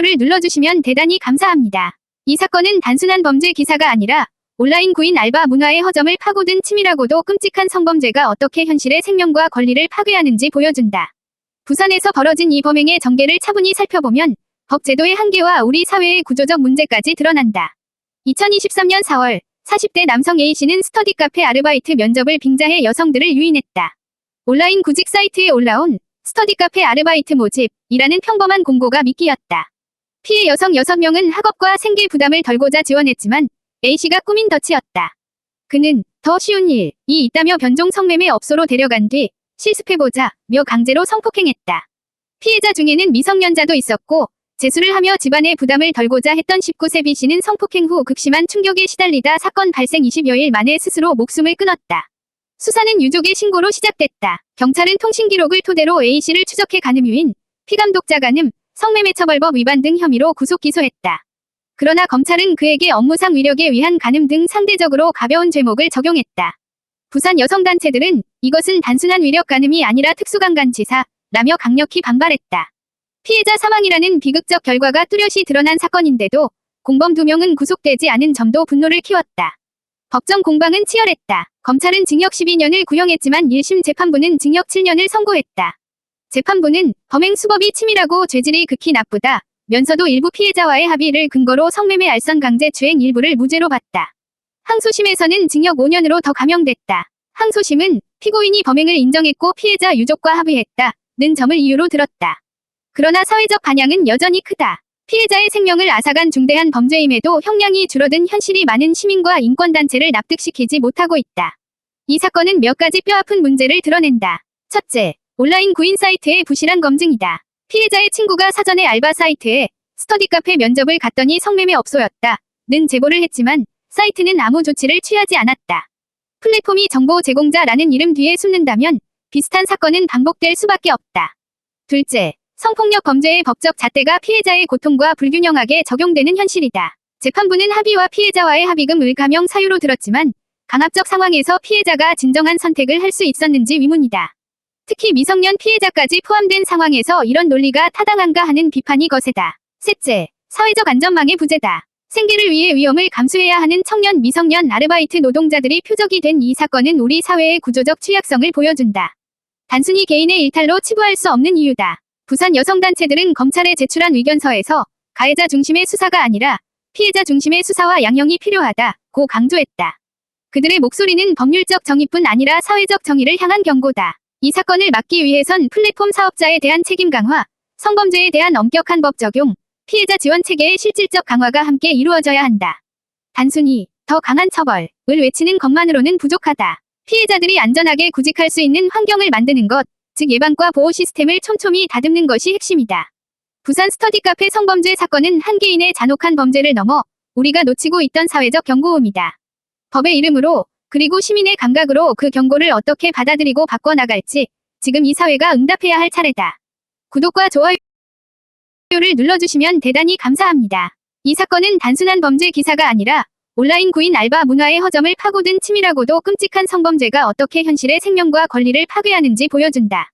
좋아요를 눌러주시면 대단히 감사합니다. 이 사건은 단순한 범죄 기사가 아니라 온라인 구인 알바 문화의 허점을 파고든 치밀하고도 끔찍한 성범죄가 어떻게 현실의 생명과 권리를 파괴하는지 보여준다. 부산에서 벌어진 이 범행의 전개를 차분히 살펴보면 법 제도의 한계와 우리 사회의 구조적 문제까지 드러난다. 2023년 4월 40대 남성 A씨는 스터디 카페 아르바이트 면접을 빙자해 여성들을 유인했다. 온라인 구직 사이트에 올라온 스터디 카페 아르바이트 모집이라는 평범한 공고가 미끼였다. 피해 여성 6명은 학업과 생계 부담을 덜고자 지원했지만 A씨가 꾸민 덫이었다. 그는 더 쉬운 일이 있다며 변종 성매매 업소로 데려간 뒤 실습해보자며 강제로 성폭행했다. 피해자 중에는 미성년자도 있었고 재수를 하며 집안의 부담을 덜고자 했던 19세 B씨는 성폭행 후 극심한 충격에 시달리다 사건 발생 20여일 만에 스스로 목숨을 끊었다. 수사는 유족의 신고로 시작됐다. 경찰은 통신 기록을 토대로 A씨를 추적해 간음유인, 피감독자 간음, 성매매처벌법 위반 등 혐의로 구속 기소했다. 그러나 검찰은 그에게 업무상 위력에 의한 간음 등 상대적으로 가벼운 죄목을 적용했다. 부산 여성단체들은 이것은 단순한 위력 간음이 아니라 특수강간치사라며 강력히 반발했다. 피해자 사망이라는 비극적 결과가 뚜렷이 드러난 사건인데도 공범 2명은 구속되지 않은 점도 분노를 키웠다. 법정 공방은 치열했다. 검찰은 징역 12년을 구형했지만 1심 재판부는 징역 7년을 선고했다. 재판부는 범행 수법이 치밀하고 죄질이 극히 나쁘다 면서도 일부 피해자와의 합의를 근거로 성매매 알선 강제추행 일부를 무죄로 봤다. 항소심에서는 징역 5년으로 더 감형됐다. 항소심은 피고인이 범행을 인정했고 피해자 유족과 합의했다는 점을 이유로 들었다. 그러나 사회적 반향은 여전히 크다. 피해자의 생명을 앗아간 중대한 범죄임에도 형량이 줄어든 현실이 많은 시민과 인권단체를 납득시키지 못하고 있다. 이 사건은 몇 가지 뼈아픈 문제를 드러낸다. 첫째, 온라인 구인 사이트의 부실한 검증이다. 피해자의 친구가 사전에 알바 사이트에 스터디 카페 면접을 갔더니 성매매 업소였다는 제보를 했지만 사이트는 아무 조치를 취하지 않았다. 플랫폼이 정보 제공자라는 이름 뒤에 숨는다면 비슷한 사건은 반복될 수밖에 없다. 둘째, 성폭력 범죄의 법적 잣대가 피해자의 고통과 불균형하게 적용되는 현실이다. 재판부는 합의와 피해자와의 합의금을 감형 사유로 들었지만 강압적 상황에서 피해자가 진정한 선택을 할 수 있었는지 의문이다. 특히 미성년 피해자까지 포함된 상황에서 이런 논리가 타당한가 하는 비판이 거세다. 셋째, 사회적 안전망의 부재다. 생계를 위해 위험을 감수해야 하는 청년 미성년 아르바이트 노동자들이 표적이 된 이 사건은 우리 사회의 구조적 취약성을 보여준다. 단순히 개인의 일탈로 치부할 수 없는 이유다. 부산 여성단체들은 검찰에 제출한 의견서에서 가해자 중심의 수사가 아니라 피해자 중심의 수사와 양형이 필요하다고 강조했다. 그들의 목소리는 법률적 정의뿐 아니라 사회적 정의를 향한 경고다. 이 사건을 막기 위해선 플랫폼 사업자에 대한 책임 강화, 성범죄에 대한 엄격한 법 적용, 피해자 지원 체계의 실질적 강화가 함께 이루어져야 한다. 단순히 더 강한 처벌을 외치는 것만으로는 부족하다. 피해자들이 안전하게 구직할 수 있는 환경을 만드는 것, 즉 예방과 보호 시스템을 촘촘히 다듬는 것이 핵심이다. 부산 스터디 카페 성범죄 사건은 한 개인의 잔혹한 범죄를 넘어 우리가 놓치고 있던 사회적 경고음이다. 법의 이름으로 그리고 시민의 감각으로 그 경고를 어떻게 받아들이고 바꿔나갈지 지금 이 사회가 응답해야 할 차례다. 구독과 좋아요를 눌러주시면 대단히 감사합니다. 이 사건은 단순한 범죄 기사가 아니라 온라인 구인 알바 문화의 허점을 파고든 치밀하고도 끔찍한 성범죄가 어떻게 현실의 생명과 권리를 파괴하는지 보여준다.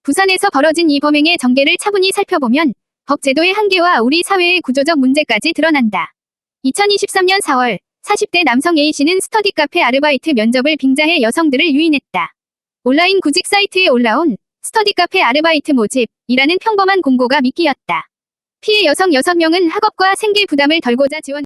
부산에서 벌어진 이 범행의 전개를 차분히 살펴보면 법 제도의 한계와 우리 사회의 구조적 문제까지 드러난다. 2023년 4월 40대 남성 A씨는 스터디 카페 아르바이트 면접을 빙자해 여성들을 유인했다. 온라인 구직 사이트에 올라온 스터디 카페 아르바이트 모집이라는 평범한 공고가 미끼였다. 피해 여성 6명은 학업과 생계 부담을 덜고자 지원